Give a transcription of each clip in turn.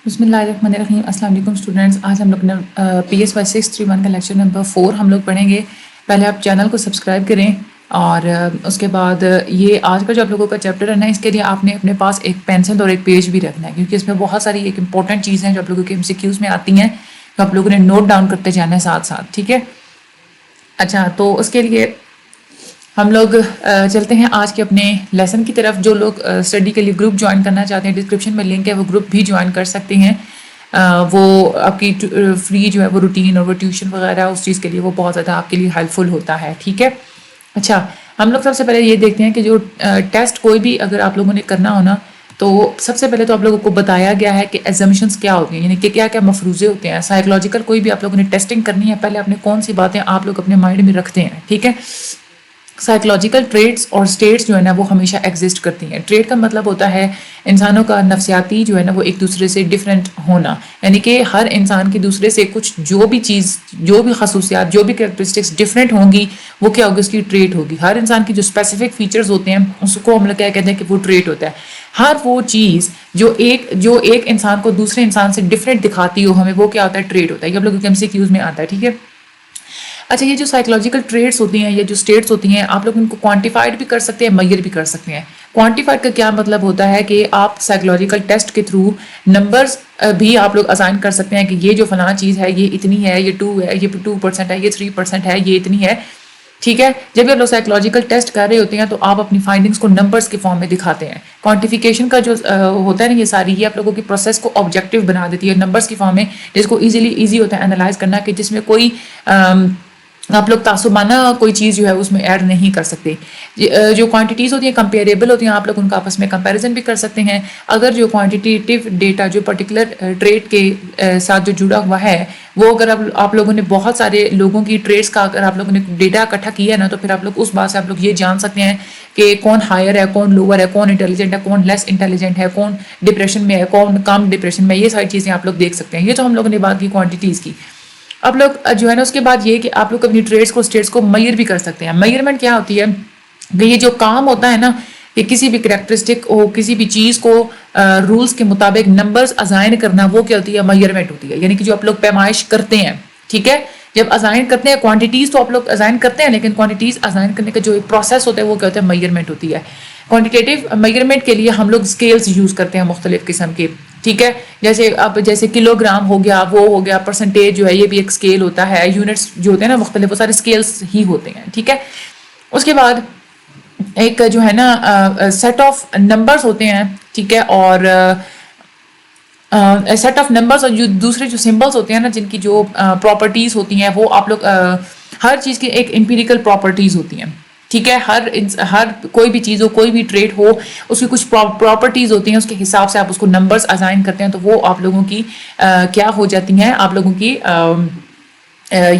بسم اللہ الرحمن الرحیم. السلام علیکم اسٹوڈنٹس. آج ہم لوگ نے پی ایس وائی 631 کا لیکچر نمبر 4 ہم لوگ پڑھیں گے. پہلے آپ چینل کو سبسکرائب کریں اور اس کے بعد یہ آج کا جو آپ لوگوں کا چیپٹر ہے نا، اس کے لیے آپ نے اپنے پاس ایک پینسل اور ایک پیج بھی رکھنا ہے، کیونکہ اس میں بہت ساری ایک امپورٹنٹ چیزیں جو آپ لوگوں کے MCQs میں آتی ہیں تو آپ لوگوں نے نوٹ ڈاؤن کرتے جانا ہے ساتھ ساتھ. ٹھیک ہے. اچھا، تو اس کے لیے ہم لوگ چلتے ہیں آج کے اپنے لیسن کی طرف. جو لوگ اسٹڈی کے لیے گروپ جوائن کرنا چاہتے ہیں، ڈسکرپشن میں لنک ہے، وہ گروپ بھی جوائن کر سکتے ہیں. وہ آپ کی فری جو ہے وہ روٹین اور وہ ٹیوشن وغیرہ اس چیز کے لیے وہ بہت زیادہ آپ کے لیے ہیلپ فل ہوتا ہے. ٹھیک ہے. اچھا، ہم لوگ سب سے پہلے یہ دیکھتے ہیں کہ جو ٹیسٹ کوئی بھی اگر آپ لوگوں نے کرنا ہونا تو سب سے پہلے تو آپ لوگوں کو بتایا گیا ہے کہ ایزمپشنس کیا ہوتی ہیں، یعنی کہ کیا کیا مفروضے ہوتے ہیں. سائیکولوجیکل کوئی بھی آپ لوگوں نے ٹیسٹنگ کرنی ہے، پہلے اپنے کون سی باتیں آپ لوگ اپنے مائنڈ میں رکھتے ہیں. ٹھیک ہے. سائیکولوجیکل ٹریٹس اور اسٹیٹس جو ہے نا وہ ہمیشہ ایگزسٹ کرتی ہیں. ٹریٹ کا مطلب ہوتا ہے انسانوں کا نفسیاتی جو ہے نا وہ ایک دوسرے سے ڈفرینٹ ہونا، یعنی کہ ہر انسان کی دوسرے سے کچھ جو بھی چیز، جو بھی خصوصیات، جو بھی کریکٹرسٹکس ڈفرینٹ ہوں گی وہ کیا ہوگی، اس کی ٹریٹ ہوگی. ہر انسان کی جو اسپیسیفک فیچرز ہوتے ہیں اس کو ہم لوگ کیا کہتے ہیں کہ وہ ٹریٹ ہوتا ہے. ہر وہ چیز جو ایک انسان کو دوسرے انسان سے ڈفرینٹ دکھاتی ہو ہمیں، وہ کیا ہوتا ہے، ٹریٹ ہوتا ہے. یہ ہم لوگ MCQs میں آتا ہے. ٹھیک ہے. اچھا، یہ جو سائیکولوجیکل ٹریٹس ہوتی ہیں، یہ جو اسٹیٹس ہوتی ہیں، آپ لوگ ان کو کوانٹیفائڈ بھی کر سکتے ہیں، میئر بھی کر سکتے ہیں. کوانٹیفائڈ کا کیا مطلب ہوتا ہے کہ آپ سائیکولوجیکل ٹیسٹ کے تھرو نمبرز بھی آپ لوگ اسائن کر سکتے ہیں کہ یہ جو فلاں چیز ہے یہ اتنی ہے، یہ 2 ہے، یہ 2% ہے، یہ 3% ہے، یہ اتنی ہے. ٹھیک ہے. جب آپ لوگ سائیکولوجیکل ٹیسٹ کر رہے ہوتے ہیں تو آپ اپنی فائنڈنگس کو نمبرز کے فارم میں دکھاتے ہیں. کوانٹیفیکیشن کا جو ہوتا ہے نا، یہ ساری یہ آپ لوگوں کی پروسیس کو آبجیکٹیو بنا دیتی ہے نمبرز کی فارم میں، جس کو ایزی ہوتا ہے انالائز کرنا، کہ جس میں کوئی آپ لوگ تعصبانہ کوئی چیز جو ہے اس میں ایڈ نہیں کر سکتے. جو کوانٹیٹیز ہوتی ہیں کمپیریبل ہوتی ہیں، آپ لوگ ان کا آپس میں کمپیریزن بھی کر سکتے ہیں. اگر جو کوانٹیٹیو ڈیٹا جو پرٹیکولر ٹریٹ کے ساتھ جو جڑا ہوا ہے وہ اگر آپ لوگوں نے بہت سارے لوگوں کی ٹریٹس کا اگر آپ لوگوں نے ڈیٹا اکٹھا کیا ہے نا، تو پھر آپ لوگ اس بات سے آپ لوگ یہ جان سکتے ہیں کہ کون ہائر ہے، کون لوور ہے، کون انٹیلیجنٹ ہے، کون لیس انٹیلیجنٹ ہے، کون ڈپریشن میں ہے، کون کم ڈپریشن میں. یہ ساری چیزیں آپ لوگ دیکھ سکتے ہیں. یہ تو ہم لوگوں نے بات کی کوانٹیٹیز کی. اب لوگ جو ہے نا اس کے بعد یہ کہ آپ لوگ اپنی ٹریٹس کو اسٹیٹس کو میئر بھی کر سکتے ہیں. میئرمنٹ کیا ہوتی ہے کہ یہ جو کام ہوتا ہے نا کہ کسی بھی کریکٹرسٹک ہو، کسی بھی چیز کو رولز کے مطابق نمبرز اسائن کرنا، وہ کیا ہوتی ہے، میئرمنٹ ہوتی ہے. یعنی کہ جو آپ لوگ پیمائش کرتے ہیں. ٹھیک ہے. جب اسائن کرتے ہیں کوانٹیٹیز تو آپ لوگ اسائن کرتے ہیں، لیکن کوانٹیٹیز اسائن کرنے کا جو ایک پروسیس ہوتا ہے وہ کیا ہوتا ہے، میئرمنٹ ہوتی ہے. کوانٹیٹیو میئرمنٹ کے لیے ہم لوگ اسکیلز یوز کرتے ہیں مختلف قسم کے. ٹھیک ہے. جیسے کلو گرام ہو گیا، وہ ہو گیا، پرسنٹیج جو ہے یہ بھی ایک اسکیل ہوتا ہے. یونٹس جو ہوتے ہیں نا مختلف، وہ سارے اسکیلز ہی ہوتے ہیں. ٹھیک ہے. اس کے بعد ایک جو ہے نا سیٹ آف نمبرز ہوتے ہیں. ٹھیک ہے. اور سیٹ آف نمبرز اور جو دوسرے جو سمبلس ہوتے ہیں نا، جن کی جو پراپرٹیز ہوتی ہیں وہ آپ لوگ ہر چیز کی ایک امپیریکل پراپرٹیز ہوتی ہیں. ٹھیک ہے. ہر کوئی بھی چیز ہو، کوئی بھی ٹریٹ ہو، اس کی کچھ پراپرٹیز ہوتی ہیں، اس کے حساب سے آپ اس کو نمبرز اسائن کرتے ہیں تو وہ آپ لوگوں کی کیا ہو جاتی ہیں، آپ لوگوں کی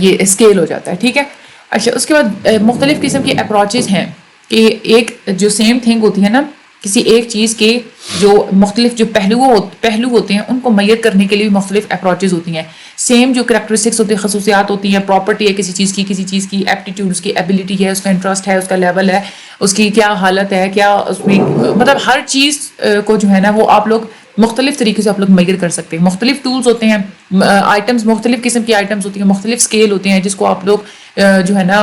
یہ اسکیل ہو جاتا ہے. ٹھیک ہے. اچھا، اس کے بعد مختلف قسم کی اپروچز ہیں کہ ایک جو سیم تھنگ ہوتی ہے نا، کسی ایک چیز کے جو مختلف جو پہلو ہوتے ہیں ان کو میئر کرنے کے لیے بھی مختلف اپروچز ہوتی ہیں. سیم جو کریکٹرسٹکس ہوتی ہیں، خصوصیات ہوتی ہیں، پراپرٹی ہے کسی چیز کی ایپٹیٹیوڈ، اس کی ایبلٹی ہے، اس کا انٹرسٹ ہے، اس کا لیول ہے، اس کی کیا حالت ہے، کیا اس میں مطلب ہر چیز کو جو ہے نا وہ آپ لوگ مختلف طریقے سے آپ لوگ میئر کر سکتے ہیں. مختلف ٹولز ہوتے ہیں، آئٹمز، مختلف قسم کی آئٹمز ہوتی ہیں، مختلف اسکیل ہوتے ہیں جس کو آپ لوگ جو ہے نا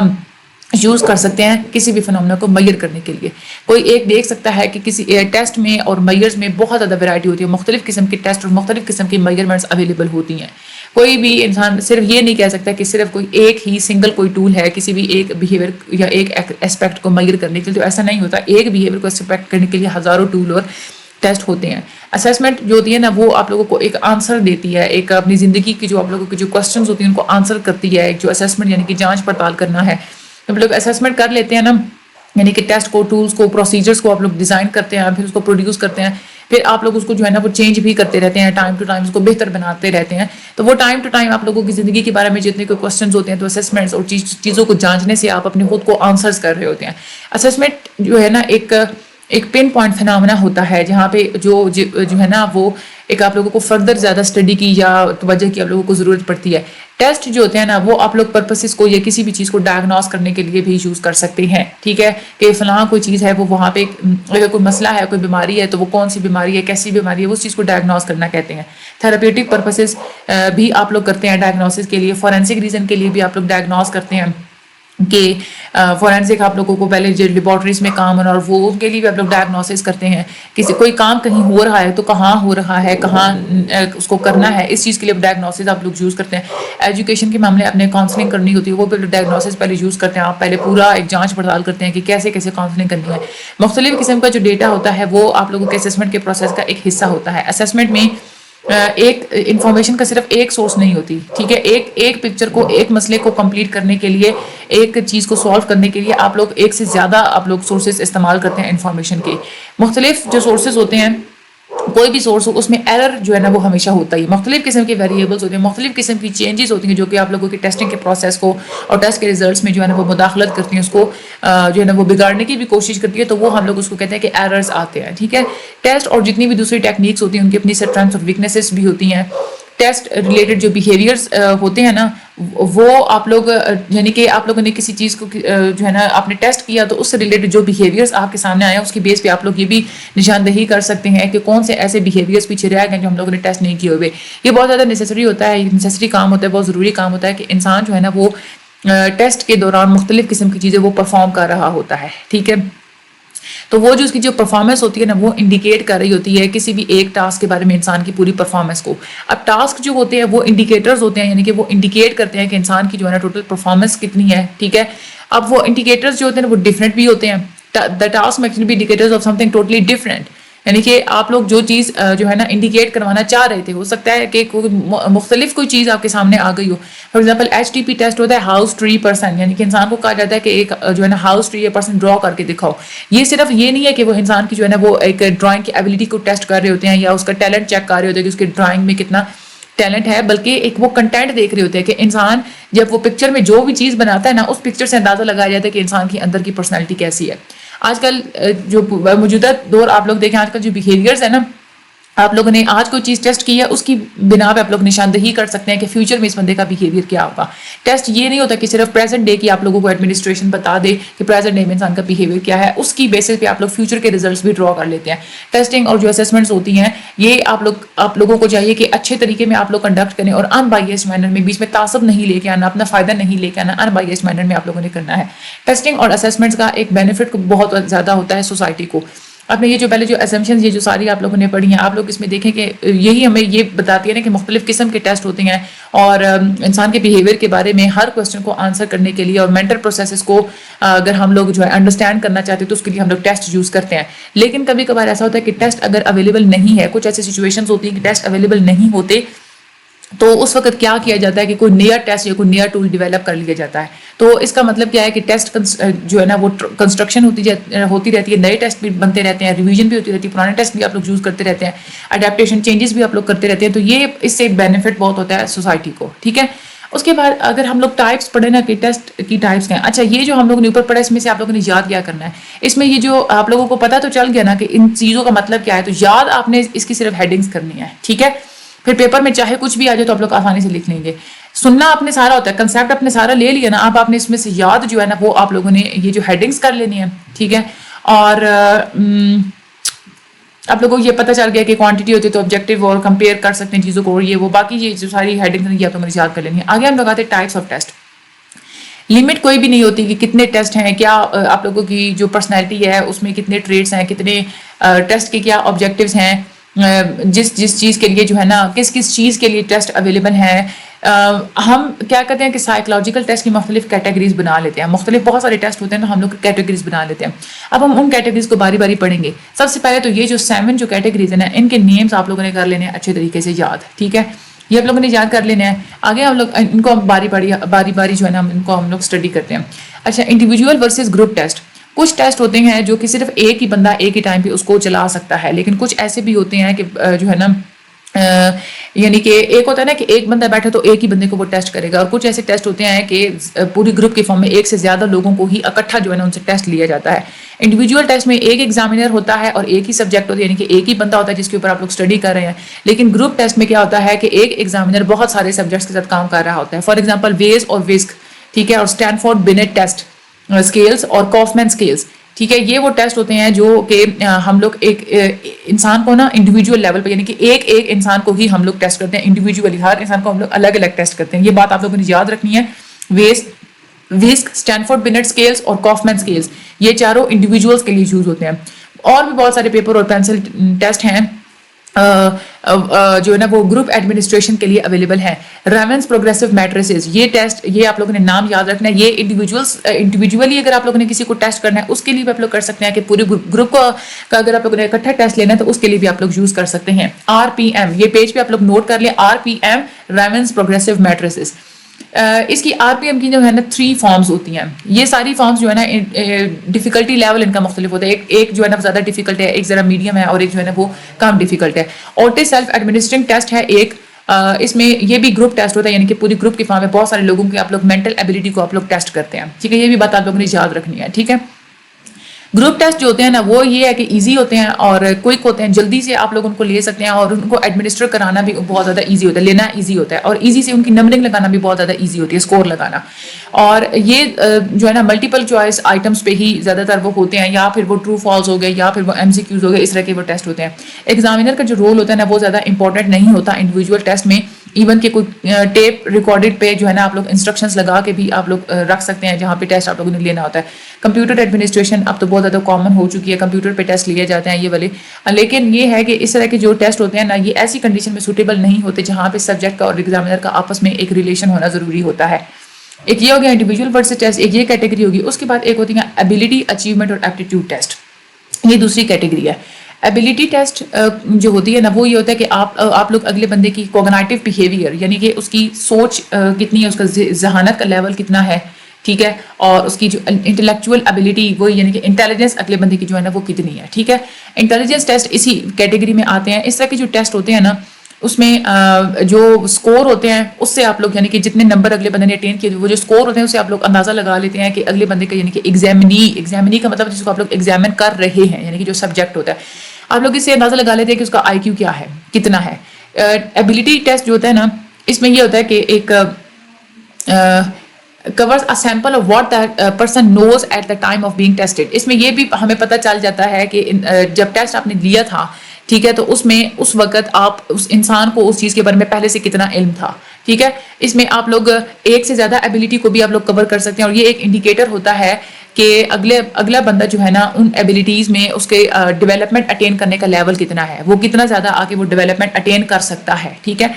یوز کر سکتے ہیں کسی بھی فنومینا کو میئر کرنے کے لیے. کوئی ایک دیکھ سکتا ہے کہ کسی ٹیسٹ میں اور میئرز میں بہت زیادہ ویرائٹی ہوتی ہے، مختلف قسم کے ٹیسٹ اور مختلف قسم کی میئرمنٹس اویلیبل ہوتی ہیں. کوئی بھی انسان صرف یہ نہیں کہہ سکتا کہ صرف کوئی ایک ہی سنگل کوئی ٹول ہے کسی بھی ایک بیہیویئر یا ایک اسپیکٹ کو میئر کرنے کے لیے. تو ایسا نہیں ہوتا. ایک بیہیویئر کو اسپیکٹ کرنے کے لیے ہزاروں ٹول اور ٹیسٹ ہوتے ہیں. اسیسمنٹ جو ہوتی ہے نا وہ آپ لوگوں کو ایک آنسر دیتی ہے، ایک اپنی زندگی کی جو آپ لوگوں کی جو کوسچنز ہوتی ہیں ان کو آنسر کرتی ہے. ایک جو اسیسمنٹ یعنی کہ جانچ پڑتال کرنا ہے. جب لوگ اسیسمنٹ کر لیتے ہیں نا، یعنی کہ ٹیسٹ کو، ٹولز کو، پروسیجرز کو آپ لوگ ڈیزائن کرتے ہیں، پھر اس کو پروڈیوس کرتے ہیں، پھر آپ لوگ اس کو جو ہے نا وہ چینج بھی کرتے رہتے ہیں، ٹائم ٹو ٹائم اس کو بہتر بناتے رہتے ہیں. تو وہ ٹائم ٹو ٹائم آپ لوگوں کی زندگی کے بارے میں جتنے کوئی کوسچنز ہوتے ہیں تو اسیسمنٹس اور چیزوں کو جانچنے سے آپ اپنے خود کو آنسرز کر رہے ہوتے ہیں. اسیسمنٹ جو ہے نا ایک ایک پن پوائنٹ فنامنا ہوتا ہے جہاں پہ جو ہے نا وہ ایک آپ لوگوں کو فردر زیادہ اسٹڈی کی یا توجہ کی آپ لوگوں کو ضرورت پڑتی ہے. ٹیسٹ جو ہوتے ہیں نا وہ آپ لوگ پرپسز کو یا کسی بھی چیز کو ڈائگنوز کرنے کے لیے بھی یوز کر سکتے ہیں. ٹھیک ہے کہ فلاں کوئی چیز ہے وہ وہاں پہ اگر کوئی مسئلہ ہے کوئی بیماری ہے تو وہ کون سی بیماری ہے کیسی بیماری ہے اس چیز کو ڈائگنوز کرنا کہتے ہیں. تھراپیوٹک پرپسز بھی آپ لوگ کرتے ہیں ڈائگنوسس کے لیے. فورینسک ریزن کے لیے بھی آپ لوگ ڈائگنوز کرتے ہیں کہ فورینسک آپ لوگوں کو پہلے جو لیبارٹریز میں کام اور وہ ان کے لیے بھی آپ لوگ ڈائگنوسس کرتے ہیں. کوئی کام کہیں ہو رہا ہے تو کہاں ہو رہا ہے کہاں اس کو کرنا ہے اس چیز کے لیے ڈائگنوسس آپ لوگ یوز کرتے ہیں. ایجوکیشن کے معاملے اپنے کاؤنسلنگ کرنی ہوتی ہے وہ بھی ڈائگنوسس پہلے یوز کرتے ہیں. آپ پہلے پورا ایک جانچ پڑتال کرتے ہیں کہ کیسے کیسے کاؤنسلنگ کرنی ہے. مختلف قسم کا جو ڈیٹا ہوتا ہے وہ آپ لوگوں کے اسیسمنٹ کے پروسیس کا ایک حصہ ہوتا ہے. اسیسمنٹ میں ایک انفارمیشن کا صرف ایک سورس نہیں ہوتی. ٹھیک ہے ایک پکچر کو ایک مسئلے کو کمپلیٹ کرنے کے لیے ایک چیز کو سالو کرنے کے لیے آپ لوگ ایک سے زیادہ آپ لوگ سورسز استعمال کرتے ہیں انفارمیشن کے. مختلف جو سورسز ہوتے ہیں کوئی بھی سورس ہو اس میں ایرر جو ہے نا وہ ہمیشہ ہوتا ہی. مختلف قسم کے ویریبلس ہوتے ہیں مختلف قسم کی چینجز ہوتی ہیں جو کہ آپ لوگوں کے ٹیسٹنگ کے پروسیس کو اور ٹیسٹ کے ریزلٹس میں جو ہے نا وہ مداخلت کرتی ہیں اس کو جو ہے نا وہ بگاڑنے کی بھی کوشش کرتی ہے. تو وہ ہم لوگ اس کو کہتے ہیں کہ ایررز آتے ہیں. ٹھیک ہے ٹیسٹ اور جتنی بھی دوسری ٹیکنیکس ہوتی ہیں ان کی اپنی اسٹرینتھس اور ویکنیسز بھی ہوتی ہیں. ٹیسٹ ریلیٹڈ جو بیہیویئرس ہوتے ہیں نا وہ آپ لوگ یعنی کہ آپ لوگوں نے کسی چیز کو جو ہے نا آپ نے ٹیسٹ کیا تو اس سے ریلیٹڈ جو بیہیویئرس آپ کے سامنے آئے ہیں اس کی بیس پہ آپ لوگ یہ بھی نشاندہی کر سکتے ہیں کہ کون سے ایسے بیہیویئرس پیچھے رہ گئے جو ہم لوگوں نے ٹیسٹ نہیں کیے ہوئے. یہ بہت زیادہ نیسیسری ہوتا ہے نیسیسری کام ہوتا ہے بہت ضروری کام ہوتا ہے کہ انسان جو ہے نا وہ ٹیسٹ کے دوران مختلف قسم کی چیزیں وہ پرفارم کر رہا ہوتا ہے. ٹھیک ہے تو وہ جو اس کی جو پرفارمنس ہوتی ہے نا وہ انڈیکیٹ کر رہی ہوتی ہے کسی بھی ایک ٹاسک کے بارے میں انسان کی پوری پرفارمنس کو. اب ٹاسک جو ہوتے ہیں وہ انڈیکیٹرز ہوتے ہیں یعنی کہ وہ انڈیکیٹ کرتے ہیں کہ انسان کی جو ہے نا ٹوٹل پرفارمنس کتنی ہے. ٹھیک ہے اب وہ انڈیکیٹرز جو ہوتے ہیں نا وہ ڈفرینٹ بھی ہوتے ہیں. دا ٹاسک میں actually indicators of some thing totally different یعنی کہ آپ لوگ جو چیز جو ہے نا انڈیکیٹ کروانا چاہ رہے تھے ہو سکتا ہے کہ کوئی مختلف کوئی چیز آپ کے سامنے آ گئی ہو. فار ایگزامپل HTP ٹیسٹ ہوتا ہے ہاؤس ٹری پرسن یعنی کہ انسان کو کہا جاتا ہے کہ ایک جو ہے نا ہاؤس ٹری پرسن ڈرا کر کے دکھاؤ. یہ صرف یہ نہیں ہے کہ وہ انسان کی جو ہے نا وہ ایک ڈرائنگ کی ایبلٹی کو ٹیسٹ کر رہے ہوتے ہیں یا اس کا ٹیلنٹ چیک کر رہے ہوتے ہیں کہ اس کے ڈرائنگ میں کتنا ٹیلنٹ ہے بلکہ ایک وہ کنٹینٹ دیکھ رہے ہوتے ہیں کہ انسان جب وہ پکچر میں جو بھی چیز بناتا ہے نا اس پکچر سے اندازہ لگایا جاتا ہے کہ انسان کی اندر کی پرسنالٹی کیسی ہے. آج کل جو موجودہ دور آپ لوگ دیکھیں آج کل جو بیہیویئرز ہیں نا آپ لوگوں نے آج کوئی چیز ٹیسٹ کی ہے اس کی بنا پہ آپ لوگ نشاندہی کر سکتے ہیں کہ فیوچر میں اس بندے کا بیہیویئر کیا ہوگا. ٹیسٹ یہ نہیں ہوتا کہ صرف پریزنٹ ڈے کی آپ لوگوں کو ایڈمنسٹریشن بتا دے کہ پریزنٹ ڈے میں انسان کا بیہیویئر کیا ہے اس کی بیسس پہ آپ لوگ فیوچر کے ریزلٹس بھی ڈرا کر لیتے ہیں. ٹیسٹنگ اور جو اسیسمنٹس ہوتی ہیں یہ آپ لوگوں کو چاہیے کہ اچھے طریقے میں آپ لوگ کنڈکٹ کریں اور ان بائیسڈ مینر میں بیچ میں تعصب نہیں لے کے آنا اپنا فائدہ نہیں لے کے آنا ان بائیسڈ مینر میں آپ لوگوں نے کرنا ہے. ٹیسٹنگ اور اسیسمنٹس کا ایک بینیفٹ بہت زیادہ ہوتا ہے سوسائٹی کو. آپ نے یہ جو پہلے جو اسمپشنز یہ جو ساری آپ لوگوں نے پڑھی ہیں آپ لوگ اس میں دیکھیں کہ یہی ہمیں یہ بتاتی ہے نا کہ مختلف قسم کے ٹیسٹ ہوتے ہیں اور انسان کے بیہیویئر کے بارے میں ہر کوسچن کو آنسر کرنے کے لیے اور مینٹل پروسیسز کو اگر ہم لوگ جو ہے انڈرسٹینڈ کرنا چاہتے ہیں تو اس کے لیے ہم لوگ ٹیسٹ یوز کرتے ہیں. لیکن کبھی کبھار ایسا ہوتا ہے کہ ٹیسٹ اگر اویلیبل نہیں ہے کچھ ایسی سچویشنز ہوتی ہیں کہ ٹیسٹ اویلیبل نہیں ہوتے تو اس وقت کیا کیا جاتا ہے کہ کوئی نیا ٹیسٹ یا کوئی نیا ٹول ڈیولپ کر لیا جاتا ہے. تو اس کا مطلب کیا ہے کہ ٹیسٹ جو ہے نا وہ کنسٹرکشن ہوتی رہتی ہے نئے ٹیسٹ بھی بنتے رہتے ہیں ریویژن بھی ہوتی رہتی ہے پرانے ٹیسٹ بھی آپ لوگ یوز کرتے رہتے ہیں اڈیپٹیشن چینجز بھی آپ لوگ کرتے رہتے ہیں. تو یہ اس سے بینیفٹ بہت ہوتا ہے سوسائٹی کو. ٹھیک ہے اس کے بعد اگر ہم لوگ ٹائپس پڑھیں نا کہ ٹیسٹ کی ٹائپس کیا ہیں. اچھا یہ جو ہم لوگوں نے اوپر پڑھا اس میں سے آپ لوگوں نے یاد کیا کرنا ہے. اس میں یہ جو آپ لوگوں کو پتا تو چل گیا نا کہ ان چیزوں کا مطلب کیا ہے تو یاد آپ نے اس کی صرف ہیڈنگز کرنی ہے. ٹھیک ہے پھر پیپر میں چاہے کچھ بھی آ جائے تو آپ لوگ آسانی سے لکھ لیں گے. سننا آپ نے سارا ہوتا ہے کنسیپٹ آپ نے سارا لے لیا نا اب آپ نے اس میں سے یاد جو ہے نا وہ آپ لوگوں نے یہ جو ہیڈنگز کر لینی ہے. ٹھیک ہے اور آپ لوگوں کو یہ پتہ چل گیا کہ کوانٹٹی ہوتی ہے تو آبجیکٹیو اور کمپیئر کر سکتے ہیں چیزوں کو اور یہ وہ باقی یہ جو ساری ہیڈنگز ہیں یہ آپ لوگوں نے یاد کر لینی ہے. آگے ہم لوگ آتے ہیں ٹائپس آف ٹیسٹ. لمٹ کوئی بھی نہیں ہوتی کہ کتنے ٹیسٹ ہیں کیا آپ لوگوں کی جو پرسنالٹی ہے اس میں کتنے ٹریٹس ہیں کتنے ٹیسٹ کے کیا آبجیکٹیوز ہیں جس چیز کے لیے جو ہے نا کس چیز کے لیے ٹیسٹ اویلیبل ہیں. ہم کیا کرتے ہیں کہ سائیکولوجیکل ٹیسٹ کی مختلف کیٹیگریز بنا لیتے ہیں. مختلف بہت سارے ٹیسٹ ہوتے ہیں تو ہم لوگ کیٹیگریز بنا لیتے ہیں. اب ہم ان کیٹیگریز کو باری باری پڑھیں گے. سب سے پہلے تو یہ جو 7 جو کیٹیگریز ہیں نا ان کے نیمز آپ لوگوں نے کر لینے ہیں اچھے طریقے سے یاد. ٹھیک ہے یہ آپ لوگوں نے یاد کر لینا ہے. آگے ہم لوگ ان کو باری باری جو ہے نا ان کو ہم لوگ اسٹڈی کرتے ہیں. اچھا انڈیویجول ورسز گروپ ٹیسٹ. کچھ ٹیسٹ ہوتے ہیں جو کہ صرف ایک ہی بندہ ایک ہی ٹائم پہ اس کو چلا سکتا ہے لیکن کچھ ایسے بھی ہوتے ہیں کہ جو ہے نا یعنی کہ ایک ہوتا ہے نا کہ ایک بندہ بیٹھا تو ایک ہی بندے کو وہ ٹیسٹ کرے گا, اور کچھ ایسے ٹیسٹ ہوتے ہیں کہ پوری گروپ کے فارم میں ایک سے زیادہ لوگوں کو ہی اکٹھا جو ہے نا ان سے ٹیسٹ لیا جاتا ہے. انڈیویجول ٹیسٹ میں ایک ایگزامینر ہوتا ہے اور ایک ہی سبجیکٹ ہوتا ہے, یعنی کہ ایک ہی بندہ ہوتا ہے جس کے اوپر آپ لوگ اسٹڈی کر رہے ہیں. لیکن گروپ ٹیسٹ میں کیا ہوتا ہے کہ ایک ایگزامینر بہت سارے سبجیکٹس کے ساتھ کام کر رہا ہوتا ہے. فار ایگزامپل ویز اور وسک, ٹھیک ہے, اور اسٹینفورڈ بینٹ ٹیسٹ اسکیلس اور کافمین اسکیلس, ٹھیک ہے. یہ وہ ٹیسٹ ہوتے ہیں جو کہ ہم لوگ ایک انسان کو نا انڈیویجول لیول پہ, یعنی کہ ایک انسان کو ہی ہم لوگ ٹیسٹ کرتے ہیں انڈیویجولی, ہر انسان کو ہم لوگ الگ الگ ٹیسٹ کرتے ہیں. یہ بات آپ لوگوں نے یاد رکھنی ہے. وسک, اسٹینفورڈ بینٹ اسکیلس اور کافمین اسکیلس, یہ چاروں انڈیویجولس کے لیے یوز ہوتے ہیں. اور بھی بہت سارے پیپر اور پینسل ٹیسٹ ہیں جو ہے نا وہ گروپ ایڈمنسٹریشن کے لیے اویلیبل ہیں. ریونس پروگریسو میٹریسز, یہ ٹیسٹ, یہ آپ لوگوں نے نام یاد رکھنا ہے. یہ انڈیویجولی اگر آپ لوگوں نے کسی کو ٹیسٹ کرنا ہے اس کے لیے بھی آپ لوگ کر سکتے ہیں, کہ پورے گروپ کا اگر آپ لوگوں نے اکٹھا ٹیسٹ لینا ہے تو اس کے لیے بھی آپ لوگ یوز کر سکتے ہیں. RPM, یہ پیج پہ آپ لوگ نوٹ کر لیں, RPM ریونس پروگریسو میٹریسز. اس کی RPM کی جو ہے نا 3 فارمز ہوتی ہیں. یہ ساری فارمز جو ہے نا ڈیفیکلٹی لیول ان کا مختلف ہوتا ہے. ایک جو ہے نا زیادہ ڈیفیکلٹ ہے, ایک ذرا میڈیم ہے, اور ایک جو ہے نا وہ کم ڈیفیکلٹ ہے. اوٹے سیلف ایڈمنسٹرنگ ٹیسٹ ہے ایک, اس میں یہ بھی گروپ ٹیسٹ ہوتا ہے, یعنی کہ پوری گروپ کی فارم میں بہت سارے لوگوں کی آپ لوگ مینٹل ایبلٹی کو آپ لوگ ٹیسٹ کرتے ہیں, ٹھیک ہے. یہ بھی بات آپ لوگوں نے یاد رکھنی ہے, ٹھیک ہے. گروپ ٹیسٹ جو ہوتے ہیں نا وہ یہ ہے کہ ایزی ہوتے ہیں اور کوئک ہوتے ہیں, جلدی سے آپ لوگ ان کو لے سکتے ہیں, اور ان کو ایڈمنسٹر کرانا بھی بہت زیادہ ایزی ہوتا ہے, لینا ایزی ہوتا ہے, اور ایزی سے ان کی نمبرنگ لگانا بھی بہت زیادہ ایزی ہوتی ہے, اسکور لگانا. اور یہ جو ہے نا ملٹیپل چوائس آئٹمس پہ ہی زیادہ تر وہ ہوتے ہیں, یا پھر وہ ٹرو فالس ہو گئے, یا پھر وہ MCQs ہو گئے, اس طرح کے وہ ٹیسٹ ہوتے ہیں. ایگزامینر کا جو رول ہوتا ہے نا وہ زیادہ امپورٹنٹ نہیں ہوتا انڈیویجول ٹیسٹ میں. ایون کہ کوئی ٹیپ ریکارڈڈ پہ جو ہے نا آپ لوگ انسٹرکشنز لگا کے بھی آپ لوگ رکھ سکتے ہیں جہاں پہ ٹیسٹ آپ لوگوں نے لینا ہوتا ہے. کمپیوٹر ایڈمنسٹریشن اب تو بہت زیادہ کامن ہو چکی ہے, کمپیوٹر پہ ٹیسٹ لیے جاتے ہیں یہ والے. لیکن یہ ہے کہ اس طرح کے جو ٹیسٹ ہوتے ہیں نا یہ ایسی کنڈیشن میں سوٹیبل نہیں ہوتے جہاں پہ سبجیکٹ کا اور ایگزامینر کا آپس میں ایک ریلیشن ہونا ضروری ہوتا ہے. ایک یہ ہو گیا انڈیویجول ورسز ٹیسٹ, ایک یہ کیٹیگری ہوگی. اس کے بعد ایک ہوتی ہے ایبلٹی, اچیومنٹ اور ایپٹیٹیوڈ ٹیسٹ, یہ دوسری کیٹیگری ہے. ایبلٹی ٹیسٹ جو ہوتی ہے نا وہ یہ ہوتا ہے کہ آپ لوگ اگلے بندے کی کوگنیٹو بیہیویئر, یعنی کہ اس کی سوچ کتنی ہے, اس کا ذہانت کا لیول کتنا ہے, ٹھیک ہے, اور اس کی جو انٹلیکچوئل ایبلٹی وہ یعنی کہ انٹیلیجنس اگلے بندے کی جو ہے نا وہ کتنی ہے, ٹھیک ہے. انٹیلیجنس ٹیسٹ اسی کیٹیگری میں آتے ہیں. اس طرح کے جو ٹیسٹ ہوتے ہیں نا اس میں جو سکور ہوتے ہیں اس سے آپ لوگ یعنی کہ جتنے نمبر اگلے بندے نے اٹین کیے وہ جو سکور ہوتے ہیں اس سے آپ لوگ اندازہ لگا لیتے ہیں کہ اگلے بندے کا یعنی کہ ایگزامنی کا مطلب جس کو آپ لوگ ایگزامن کر رہے ہیں, یعنی کہ جو سبجیکٹ ہوتا ہے, آپ لوگ اس سے اندازہ لگا لیتے ہیں کہ اس کا IQ کیا ہے, کتنا ہے. ایبلٹی ٹیسٹ جو ہوتا ہے نا اس میں یہ ہوتا ہے کہ ایک covers a sample of what that person knows at the time of being tested. اس میں یہ بھی ہمیں پتہ چل جاتا ہے کہ جب ٹیسٹ آپ نے لیا تھا, ٹھیک ہے, تو اس میں اس وقت آپ اس انسان کو اس چیز کے بارے میں پہلے سے کتنا علم تھا, ٹھیک ہے. اس میں آپ لوگ ایک سے زیادہ ایبلٹی کو بھی آپ لوگ کور کر سکتے ہیں, اور یہ ایک انڈیکیٹر ہوتا ہے کہ اگلا بندہ جو ہے نا ان ایبلٹیز میں اس کے ڈیولپمنٹ اٹین کرنے کا لیول کتنا ہے, وہ کتنا زیادہ آگے وہ ڈیولپمنٹ اٹین کر سکتا ہے, ٹھیک ہے.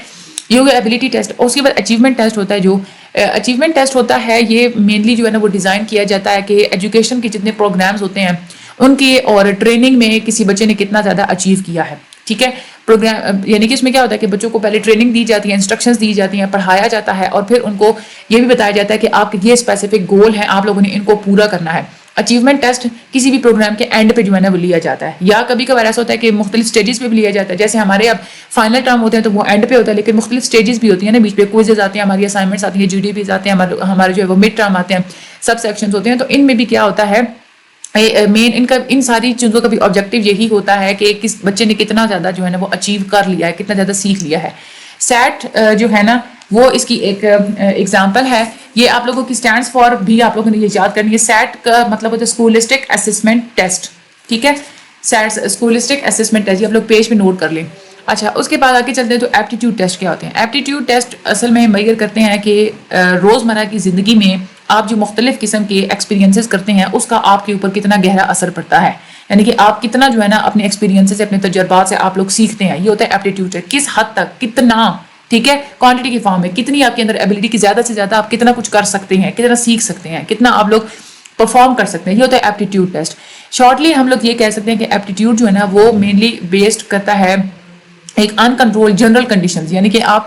یہ ہو گیا ایبلٹی ٹیسٹ. اور اس کے بعد اچیومنٹ ٹیسٹ ہوتا ہے. جو اچیومنٹ ٹیسٹ ہوتا ہے یہ مینلی جو ہے نا وہ ڈیزائن کیا جاتا ہے کہ ایجوکیشن کے جتنے پروگرامز ہوتے ہیں ان کے اور ٹریننگ میں کسی بچے نے کتنا زیادہ اچیو کیا ہے, ٹھیک ہے. پروگرام یعنی کہ اس میں کیا ہوتا ہے کہ بچوں کو پہلے ٹریننگ دی جاتی ہے, انسٹرکشنز دی جاتی ہیں, پڑھایا جاتا ہے, اور پھر ان کو یہ بھی بتایا جاتا ہے کہ آپ کے یہ اسپیسیفک گول ہیں, آپ لوگوں نے ان کو پورا کرنا ہے. اچیومنٹ ٹیسٹ کسی بھی پروگرام کے اینڈ پہ جو ہے نا وہ لیا جاتا ہے, یا کبھی کبھار ایسا ہوتا ہے کہ مختلف سٹیجز پہ بھی لیا جاتا ہے. جیسے ہمارے اب فائنل ٹرم ہوتے ہیں تو وہ اینڈ پہ ہوتا ہے, لیکن مختلف سٹیجز بھی ہوتی ہیں نا بیچ پہ, کوئزز آتے ہیں, ہماری اسائنمنٹس آتی ہیں, GDPs آتے ہیں, ہمارے جو ہے وہ مڈ ٹرم آتے ہیں, سب سیکشنز ہوتے ہیں. تو ان میں بھی کیا ہوتا ہے مین ان ساری چیزوں کا بھی آبجیکٹیو یہی ہوتا ہے کہ کس بچے نے کتنا زیادہ جو ہے نا وہ اچیو کر لیا ہے, کتنا زیادہ سیکھ لیا ہے. سیٹ جو ہے نا وہ اس کی ایک ایگزامپل ہے. یہ آپ لوگوں کی اسٹینڈس فار بھی آپ لوگوں نے یہ یاد کرنی ہے. سیٹ کا مطلب ہوتا ہے اسکولسٹک اسسمنٹ ٹیسٹ, ٹھیک ہے. سیٹ اسکولسٹک اسسمنٹ ٹیسٹ, یہ آپ لوگ پیج پہ نوٹ کر لیں. اچھا, اس کے بعد آگے چلتے ہیں تو ایپٹیٹیوڈ ٹیسٹ کیا ہوتے ہیں. ایپٹیٹیوڈ ٹیسٹ اصل میں میئر کرتے ہیں کہ روزمرہ کی زندگی میں آپ جو مختلف قسم کے ایکسپیرینسز کرتے ہیں اس کا آپ کے اوپر کتنا گہرا اثر پڑتا ہے, یعنی کہ آپ کتنا جو ہے نا اپنے ایکسپیرینسز سے, اپنے تجربات سے آپ لوگ سیکھتے ہیں. یہ ہوتا ہے ایپٹیٹیوڈ ٹیسٹ. کس حد تک, کتنا, ٹھیک ہے, کوانٹٹی کی فارم میں کتنی آپ کے اندر ایبلٹی کی زیادہ سے زیادہ آپ کتنا کچھ کر سکتے ہیں, کتنا سیکھ سکتے ہیں, کتنا آپ لوگ پرفارم کر سکتے ہیں. یہ ہوتا ہے ایپٹیٹیوڈ ٹیسٹ. شارٹلی ہم لوگ یہ کہہ سکتے ہیں کہ ایپٹیٹیوڈ جو ہے نا وہ مینلی بیسڈ کرتا ہے ایک ان کنٹرول جنرل کنڈیشنز, یعنی کہ آپ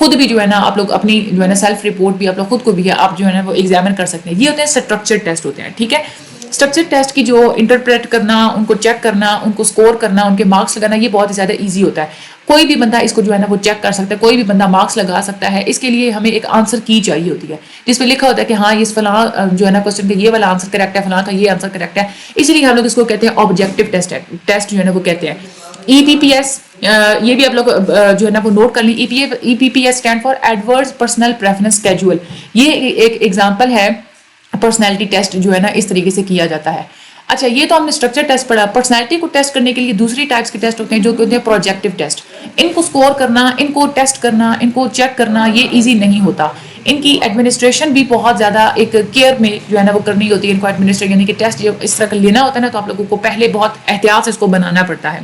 خود بھی جو ہے نا آپ لوگ اپنی جو ہے نا سیلف رپورٹ بھی آپ لوگ خود کو بھی ہے آپ جو ہے نا وہ ایگزامن کر سکتے ہیں. یہ ہوتے ہیں اسٹرکچر ٹیسٹ ہوتے ہیں. ٹھیک ہے, اسٹرکچر ٹیسٹ کی جو انٹرپریٹ کرنا, ان کو چیک کرنا, ان کو اسکور کرنا, ان کے مارکس لگانا, یہ بہت زیادہ ایزی ہوتا ہے. کوئی بھی بندہ اس کو جو ہے نا وہ چیک کر سکتا ہے, کوئی بھی بندہ مارکس لگا سکتا ہے. اس کے لیے ہمیں ایک آنسر کی چاہیے ہوتی ہے جس پہ لکھا ہوتا ہے کہ ہاں اس فلاں جو ہے نا کوسچن کا یہ والا آنسر کریکٹ ہے, فلاں کا یہ آنسر کریکٹ ہے. اسی لیے ہم لوگ اس کو کہتے ہیں آبجیکٹیو ٹیسٹ جو ہے نا وہ کہتے ہیں. ای پی پی ایس, یہ بھی آپ لوگ جو ہے نا وہ نوٹ کر لیں. E P P S stand for Edwards personal preference schedule. یہ ایک ایگزامپل ہے پرسنالٹی ٹیسٹ جو ہے نا اس طریقے سے کیا جاتا ہے. اچھا, یہ تو ہم نے اسٹرکچر ٹیسٹ پڑھا. پرسنالٹی کو ٹیسٹ کرنے کے لیے دوسری ٹائپس کے ٹیسٹ ہوتے ہیں جو کہ ہوتے ہیں پروجیکٹیو ٹیسٹ. ان کو اسکور کرنا, ان کو ٹیسٹ کرنا, ان کو چیک کرنا یہ ایزی نہیں ہوتا. ان کی ایڈمنسٹریشن بھی بہت زیادہ ایک کیئر میں جو ہے نا وہ کرنی ہوتی ہے. ان کو ایڈمنسٹریشن یعنی کہ ٹیسٹ جب اس طرح کا لینا ہوتا ہے نا تو آپ لوگوں کو پہلے بہت احتیاط سے اس کو بنانا پڑتا ہے.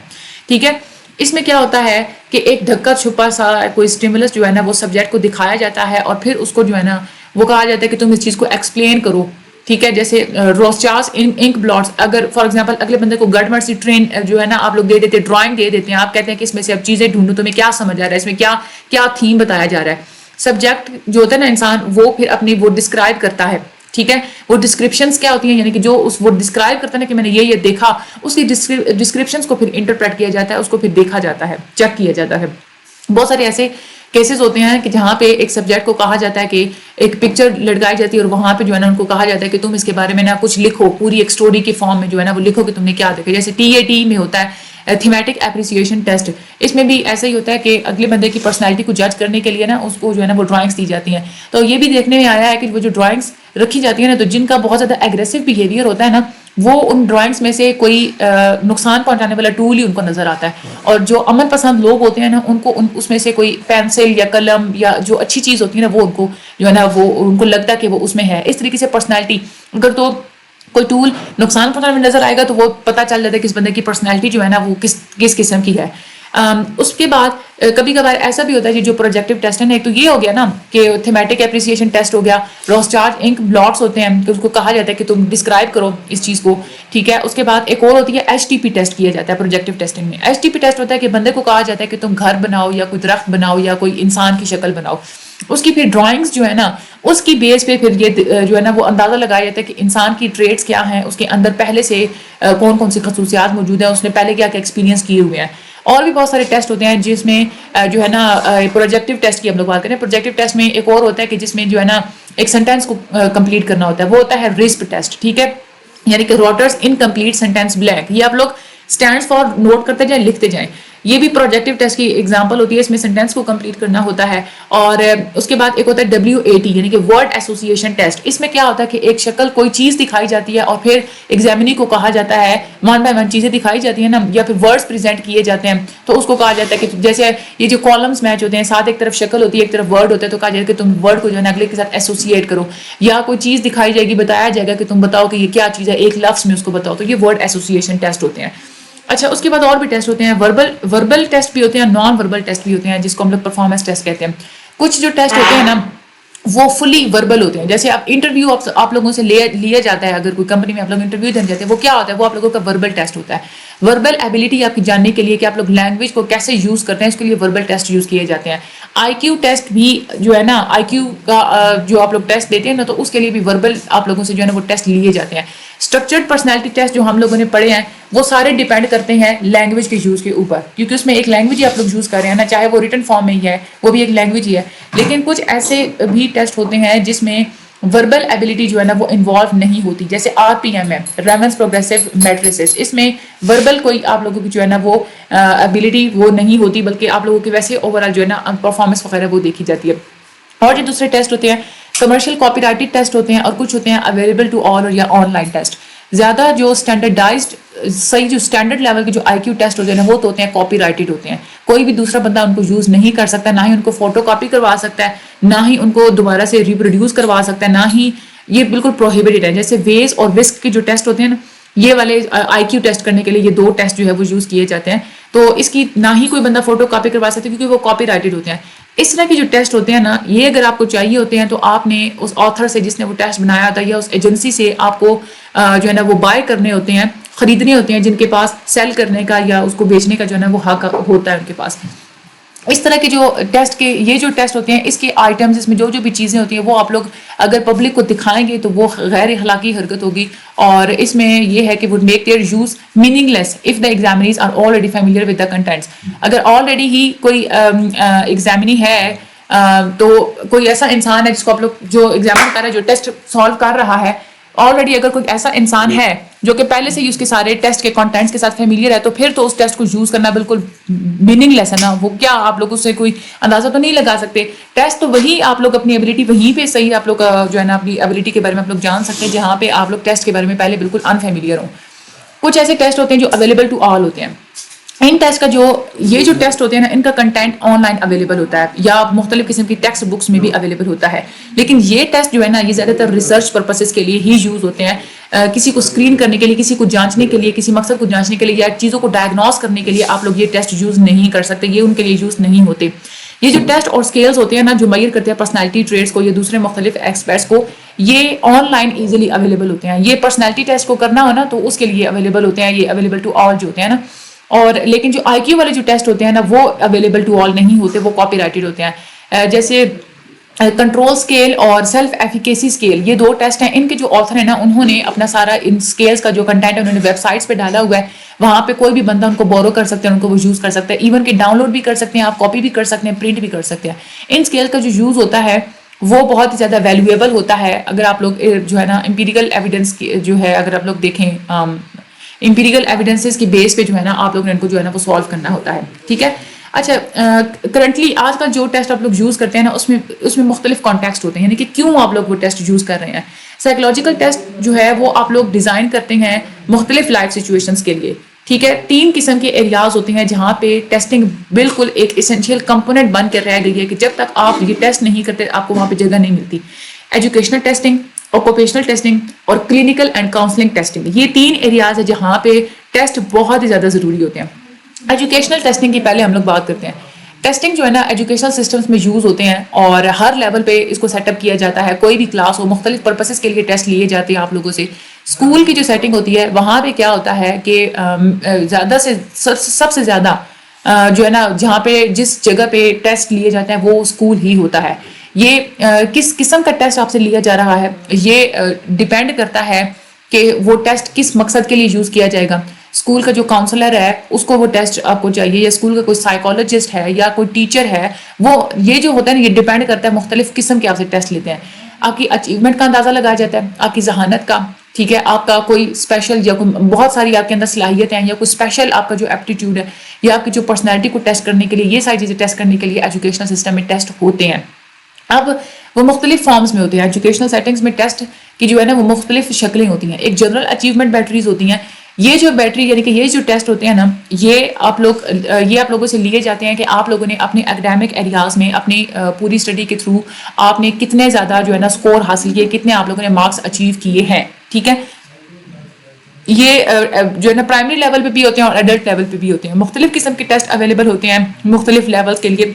ٹھیک ہے, اس میں کیا ہوتا ہے کہ ایک ڈھکا چھپا سا کوئی اسٹیمولس جو ہے نا وہ سبجیکٹ کو دکھایا جاتا ہے اور پھر اس کو جو ہے نا وہ کہا جاتا ہے کہ تم اس چیز کو ایکسپلین کرو. ٹھیک ہے, جیسے روسچارس انک بلاٹس, اگر فار ایگزامپل اگلے بندے کو گڈ مرسی ٹرین جو ہے نا آپ لوگ دے دیتے, ڈرائنگ دے دیتے ہیں, آپ کہتے ہیں کہ اس میں سے اب چیزیں ڈھونڈو, تمہیں کیا سمجھ آ رہا ہے, اس میں کیا تھیم بتایا جا رہا ہے. سبجیکٹ جو ہوتا ہے نا انسان, وہ پھر اپنی وہ ڈسکرائب کرتا ہے. ٹھیک ہے, وہ ڈسکرپشنس کیا ہوتی ہیں یعنی کہ جو وہ ڈسکرائب کرتا ہے نا کہ میں نے یہ دیکھا, اس کی ڈسکرپشنس کو پھر انٹرپریٹ کیا جاتا ہے, اس کو پھر دیکھا جاتا ہے, چیک کیا جاتا ہے. بہت سارے ایسے کیسز ہوتے ہیں کہ جہاں پہ ایک سبجیکٹ کو کہا جاتا ہے کہ ایک پکچر لٹکائی جاتی ہے اور وہاں پہ جو ہے نا ان کو کہا جاتا ہے کہ تم اس کے بارے میں نا کچھ لکھو, پوری ایک اسٹوری کے فارم میں جو ہے نا وہ لکھو کہ تم نے کیا دیکھا. جیسے TAT میں ہوتا ہے تھیمیٹک اپریسیشن ٹیسٹ. اس میں بھی ایسا ہی ہوتا ہے کہ اگلے بندے کی پرسنالٹی کو جج کرنے کے لیے نا اس کو جو ہے نا وہ ڈرائنگس دی جاتی ہیں. تو یہ بھی دیکھنے میں آیا ہے کہ وہ جو ڈرائنگس رکھی جاتی ہیں نا, تو جن کا بہت زیادہ ایگریسو بیہیویئر ہوتا ہے نا, وہ ان ڈرائنگس میں سے کوئی نقصان پہنچانے والا ٹول ہی ان کو نظر آتا ہے. اور جو امن پسند لوگ ہوتے ہیں نا, ان کو اس میں سے کوئی پینسل یا قلم یا جو اچھی چیز ہوتی ہے نا وہ ان کو جو ہے نا وہ ان کو لگتا ہے کہ وہ اس میں ہے. اس طریقے سے پرسنالٹی, اگر تو کوئی ٹول نقصان پہنچانے میں نظر آئے گا تو وہ پتہ چل جاتا ہے کہ اس بندے کی پرسنالٹی جو ہے نا وہ کس قسم کی ہے. اس کے بعد کبھی کبھار ایسا بھی ہوتا ہے کہ جو پروجیکٹیو ٹیسٹ ہے نا, ایک تو یہ ہو گیا نا کہ تھیمیٹک اپریسیشن ٹیسٹ ہو گیا, روسچارس انک بلاٹس ہوتے ہیں کہ اس کو کہا جاتا ہے کہ تم ڈسکرائب کرو اس چیز کو. ٹھیک ہے, اس کے بعد ایک اور ہوتی ہے HTP ٹیسٹ کیا جاتا ہے پروجیکٹیو ٹیسٹنگ میں. HTP ٹیسٹ ہوتا ہے کہ بندے کو کہا جاتا ہے کہ تم گھر بناؤ یا کوئی درخت بناؤ یا کوئی انسان کی شکل بناؤ. اس کی پھر ڈرائنگس جو ہے نا اس کی بیس پہ پھر یہ جو ہے نا وہ اندازہ لگایا جاتا ہے کہ انسان کی ٹریٹس کیا ہیں, اس کے اندر پہلے سے کون کون سی خصوصیات موجود ہیں, اس نے پہلے کیا کیا ایکسپیرینس کیے ہوئے ہیں. اور بھی بہت سارے ٹیسٹ ہوتے ہیں جس میں جو ہے نا پروجیکٹیو ٹیسٹ کی ہم لوگ بات کریں. پروجیکٹیو ٹیسٹ میں ایک اور ہوتا ہے کہ جس میں جو ہے نا ایک سینٹینس کو کمپلیٹ کرنا ہوتا ہے, وہ ہوتا ہے رسپ ٹیسٹ. ٹھیک ہے, یعنی کہ روٹرز انکمپلیٹ سینٹینس بلینک. یہ آپ لوگ اسٹینڈس فار نوٹ کرتے جائیں, لکھتے جائیں. یہ بھی پروجیکٹیو ٹیسٹ کی ایگزامپل ہوتی ہے, اس میں سینٹینس کو کمپلیٹ کرنا ہوتا ہے. اور اس کے بعد ایک ہوتا ہے WAT یعنی کہ ورڈ ایسوسیشن ٹیسٹ. اس میں کیا ہوتا ہے کہ ایک شکل کوئی چیز دکھائی جاتی ہے اور پھر ایگزامینی کو کہا جاتا ہے, ون بائی ون چیزیں دکھائی جاتی ہیں نا, یا پھر ورڈز پریزنٹ کیے جاتے ہیں, تو اس کو کہا جاتا ہے کہ جیسے یہ جو کالمز میچ ہوتے ہیں, ساتھ ایک طرف شکل ہوتی ہے ایک طرف ورڈ ہوتا ہے, تو کہا جاتا ہے کہ تم ورڈ کو جو ہے نا اگلے کے ساتھ ایسوسیٹ کرو. یا کوئی چیز دکھائی جائے گی, بتایا جائے گا کہ تم بتاؤ کہ یہ کیا چیز ہے, ایک لفظ میں اس کو بتاؤ. تو یہ ورڈ ایسوسیشن ٹیسٹ ہوتے ہیں. اچھا, اس کے بعد اور بھی ٹیسٹ ہوتے ہیں, وربل ٹیسٹ بھی ہوتے ہیں, نان وربل ٹیسٹ بھی ہوتے ہیں جس کو ہم لوگ پرفارمنس ٹیسٹ کہتے ہیں. کچھ جو ٹیسٹ ہوتے ہیں نا وہ فلی وربل ہوتے ہیں. جیسے آپ انٹرویو آپ لوگوں سے لیا جاتا ہے, اگر کوئی کمپنی میں آپ لوگ انٹرویو دینے جاتے ہیں, وہ کیا ہوتا ہے, وہ آپ لوگوں کا وربل ٹیسٹ ہوتا ہے. وربل ایبلٹی آپ کی جاننے کے لیے کہ آپ لوگ لینگویج کو کیسے یوز کرتے ہیں, اس کے لیے وربل ٹیسٹ یوز کیے جاتے ہیں. IQ ٹیسٹ بھی جو ہے نا, IQ کا جو آپ لوگ ٹیسٹ دیتے ہیں نا, تو اس کے لیے بھی وربل آپ لوگوں سے جو ہے نا وہ ٹیسٹ لیے جاتے ہیں. اسٹرکچرڈ پرسنالٹی ٹیسٹ جو ہم لوگوں نے پڑھے ہیں وہ سارے ڈیپینڈ کرتے ہیں لینگویج کے یوز کے اوپر, کیونکہ اس میں ایک لینگویج ہی آپ لوگ یوز کر رہے ہیں نا, چاہے وہ ریٹن فارم میں ہی ہے, وہ بھی ایک لینگویج ہی ہے. لیکن کچھ ایسے بھی ٹیسٹ ہوتے ہیں جس میں وربل ایبلٹی جو ہے نا وہ انوالو نہیں ہوتی, جیسے RPM ہے, ریمنس پروگریسو میٹریسز. اس میں وربل کوئی آپ لوگوں کی جو ہے نا وہ ایبلٹی وہ نہیں ہوتی, بلکہ آپ لوگوں کے ویسے اوور آل جو ہے نا پرفارمنس وغیرہ وہ دیکھی جاتی ہے. اور جو دوسرے ٹیسٹ ہوتے ہیں کمرشل کاپی رائٹڈ ٹیسٹ ہوتے ہیں, اور کچھ ہوتے ہیں اویلیبل ٹو آل یا آن لائن ٹیسٹ. زیادہ جو اسٹینڈرڈائزڈ صحیح جو اسٹینڈرڈ لیول کے جو IQ ٹیسٹ ہوتے ہیں وہ تو ہوتے ہیں کاپی رائٹڈ ہوتے ہیں. کوئی بھی دوسرا بندہ ان کو یوز نہیں کر سکتا, نہ ہی ان کو فوٹو کاپی کروا سکتا ہے, نہ ہی ان کو دوبارہ سے ریپروڈیوس کروا سکتا ہے, نہ ہی یہ بالکل پروہیبٹڈ ہے. جیسے ویز اور وسک کے جو ٹیسٹ ہوتے ہیں نا, یہ والے IQ ٹیسٹ کرنے کے لیے یہ دو ٹیسٹ جو ہے وہ یوز کیے جاتے ہیں. تو اس کی نہ ہی کوئی بندہ فوٹو کاپی کروا سکتا ہے کیونکہ وہ کاپی رائٹڈ ہوتے ہیں. اس طرح کے جو ٹیسٹ ہوتے ہیں نا, یہ اگر آپ کو چاہیے ہوتے ہیں تو آپ نے اس آتھر سے جس نے وہ ٹیسٹ بنایا تھا یا اس ایجنسی سے آپ کو جو ہے نا وہ بائی کرنے ہوتے ہیں, خریدنے ہوتے ہیں, جن کے پاس سیل کرنے کا یا اس کو بیچنے کا جو ہے نا وہ حق ہوتا ہے ان کے پاس. اس طرح کے جو ٹیسٹ کے یہ جو ٹیسٹ ہوتے ہیں اس کے آئٹمز اس میں جو بھی چیزیں ہوتی ہیں وہ آپ لوگ اگر پبلک کو دکھائیں گے تو وہ غیر اخلاقی حرکت ہوگی، اور اس میں یہ ہے کہ would make their use meaningless if the examinees are already familiar with the contents. اگر آلریڈی ہی کوئی ایگزامنی ہے تو کوئی ایسا انسان ہے جس کو آپ لوگ جو ایگزامن کر رہا ہے جو ٹیسٹ سالو کر رہا ہے، آلریڈی اگر کوئی ایسا انسان ہے جو کہ پہلے سے ہی اس کے سارے ٹیسٹ کے کانٹینٹس کے ساتھ فیملیئر ہے، تو پھر تو اس ٹیسٹ کو یوز کرنا بالکل میننگ لیس ہے نا. وہ کیا آپ لوگ اس سے کوئی اندازہ تو نہیں لگا سکتے. ٹیسٹ تو وہی آپ لوگ اپنی ایبلٹی وہیں پہ صحیح آپ لوگ جو ہے نا اپنی ایبلٹی کے بارے میں آپ لوگ جان سکتے ہیں جہاں پہ آپ لوگ ٹیسٹ کے بارے میں پہلے بالکل انفیملیئر ہوں. کچھ ایسے ٹیسٹ ہوتے ہیں جو اویلیبل ٹو آل ہوتے ہیں. ان ٹیسٹ کا یہ جو ٹیسٹ ہوتے ہیں نا ان کا کنٹینٹ آن لائن اویلیبل ہوتا ہے یا مختلف قسم کی ٹیکسٹ بکس میں بھی اویلیبل ہوتا ہے. لیکن یہ ٹیسٹ جو ہے نا یہ زیادہ تر ریسرچ پرپسز کے لیے ہی یوز ہوتے ہیں، کسی کو اسکرین کرنے کے لیے، کسی کو جانچنے کے لیے، کسی مقصد کو جانچنے کے لیے یا چیزوں کو ڈائگنوز کرنے کے لیے آپ لوگ یہ ٹیسٹ یوز نہیں کر سکتے، یہ ان کے لیے یوز نہیں ہوتے. یہ جو ٹیسٹ اور اسکیلز ہوتے ہیں نا جو میئر کرتے ہیں پرسنالٹی ٹریٹس کو یا دوسرے مختلف ایکسپرٹس کو، یہ آن لائن ایزیلی اویلیبل ہوتے ہیں. یہ پرسنالٹی ٹیسٹ کو کرنا ہو نا تو اس کے لیے اویلیبل ہوتے ہیں، یہ اویلیبل ٹو آل جو ہوتے ہیں نا. اور لیکن جو آئی کیو والے جو ٹیسٹ ہوتے ہیں نا وہ اویلیبل ٹو آل نہیں ہوتے، وہ کاپی رائٹڈ ہوتے ہیں. جیسے کنٹرول اسکیل اور سیلف ایفیکیسی اسکیل، یہ دو ٹیسٹ ہیں. ان کے جو آتھر ہیں نا انہوں نے اپنا سارا ان اسکیلس کا جو کنٹینٹ ہے انہوں نے ویب سائٹس پہ ڈالا ہوا ہے. وہاں پہ کوئی بھی بندہ ان کو بورو کر سکتے ہیں، ان کو وہ یوز کر سکتے ہیں، ایون کہ ڈاؤن لوڈ بھی کر سکتے ہیں آپ، کاپی بھی کر سکتے ہیں، پرنٹ بھی کر سکتے ہیں. ان اسکیل کا جو یوز ہوتا ہے وہ بہت ہی زیادہ ویلیویبل ہوتا ہے. اگر آپ لوگ جو ہے نا امپیریکل ایویڈنس جو ہے اگر آپ لوگ دیکھیں امپیریکل ایویڈنسز کی بیس پہ جو ہے نا آپ لوگ نے ان کو جو ہے نا وہ سالو کرنا ہوتا ہے. ٹھیک ہے. اچھا کرنٹلی آج کا جو ٹیسٹ آپ لوگ یوز کرتے ہیں نا اس میں مختلف کانٹیکسٹ ہوتے ہیں، یعنی کہ کیوں آپ لوگ وہ ٹیسٹ یوز کر رہے ہیں. سائیکولوجیکل ٹیسٹ جو ہے وہ آپ لوگ ڈیزائن کرتے ہیں مختلف لائف سچویشنز کے لیے. ٹھیک ہے. 3 قسم کے ایریاز ہوتے ہیں جہاں پہ ٹیسٹنگ بالکل ایک اسینشیل کمپوننٹ بن کر رہ گئی ہے کہ جب تک آپ یہ ٹیسٹ نہیں کرتے آپ کو وہاں پہ جگہ نہیں ملتی. ایجوکیشنل ٹیسٹنگ، آکوپیشنل ٹیسٹنگ اور کلینکل اینڈ کاؤنسلنگ ٹیسٹنگ، یہ 3 ایریاز ہیں جہاں پہ ٹیسٹ بہت ہی زیادہ ضروری ہوتے ہیں. ایجوکیشنل ٹیسٹنگ کی پہلے ہم لوگ بات کرتے ہیں. ٹیسٹنگ جو ہے نا ایجوکیشنل سسٹمز میں یوز ہوتے ہیں اور ہر لیول پہ اس کو سیٹ اپ کیا جاتا ہے. کوئی بھی کلاس ہو مختلف پرپسز کے لیے ٹیسٹ لیے جاتے ہیں آپ لوگوں سے. اسکول کی جو سیٹنگ ہوتی ہے وہاں پہ کیا ہوتا ہے کہ زیادہ سے سب سے زیادہ جو ہے نا جہاں پہ جس جگہ پہ ٹیسٹ لیے جاتے ہیں وہ اسکول ہی ہوتا ہے. یہ کس قسم کا ٹیسٹ آپ سے لیا جا رہا ہے یہ ڈیپینڈ کرتا ہے کہ وہ ٹیسٹ کس مقصد کے لیے یوز کیا جائے گا. اسکول کا جو کاؤنسلر ہے اس کو وہ ٹیسٹ آپ کو چاہیے، یا اسکول کا کوئی سائیکالوجسٹ ہے یا کوئی ٹیچر ہے، وہ یہ جو ہوتا ہے نا یہ ڈیپینڈ کرتا ہے مختلف قسم کے آپ سے ٹیسٹ لیتے ہیں. آپ کی اچیومنٹ کا اندازہ لگایا جاتا ہے، آپ کی ذہانت کا. ٹھیک ہے. آپ کا کوئی اسپیشل یا کوئی بہت ساری آپ کے اندر صلاحیت ہیں یا کوئی اسپیشل آپ کا جو ایپٹیٹیوڈ ہے یا آپ کی جو پرسنالٹی کو ٹیسٹ کرنے کے لیے یہ ساری چیزیں ٹیسٹ کرنے کے لیے ایجوکیشنل سسٹم میں ٹیسٹ ہوتے ہیں. اب وہ مختلف فارمز میں ہوتے ہیں. ایجوکیشنل سیٹنگز میں ٹیسٹ کی جو ہے نا وہ مختلف شکلیں ہوتی ہیں. ایک جنرل اچیومنٹ بیٹریز ہوتی ہیں. یہ جو بیٹری یعنی کہ یہ جو ٹیسٹ ہوتے ہیں نا یہ آپ لوگوں سے لیے جاتے ہیں کہ آپ لوگوں نے اپنے اکیڈیمک ایریاز میں اپنی پوری اسٹڈی کے تھرو آپ نے کتنے زیادہ جو ہے نا اسکور حاصل کیے، کتنے آپ لوگوں نے مارکس اچیو کیے ہیں. ٹھیک ہے. یہ جو ہے نا پرائمری لیول پہ بھی ہوتے ہیں اور ایڈلٹ لیول پہ بھی ہوتے ہیں. مختلف قسم کے ٹیسٹ اویلیبل ہوتے ہیں مختلف لیولز کے لیے.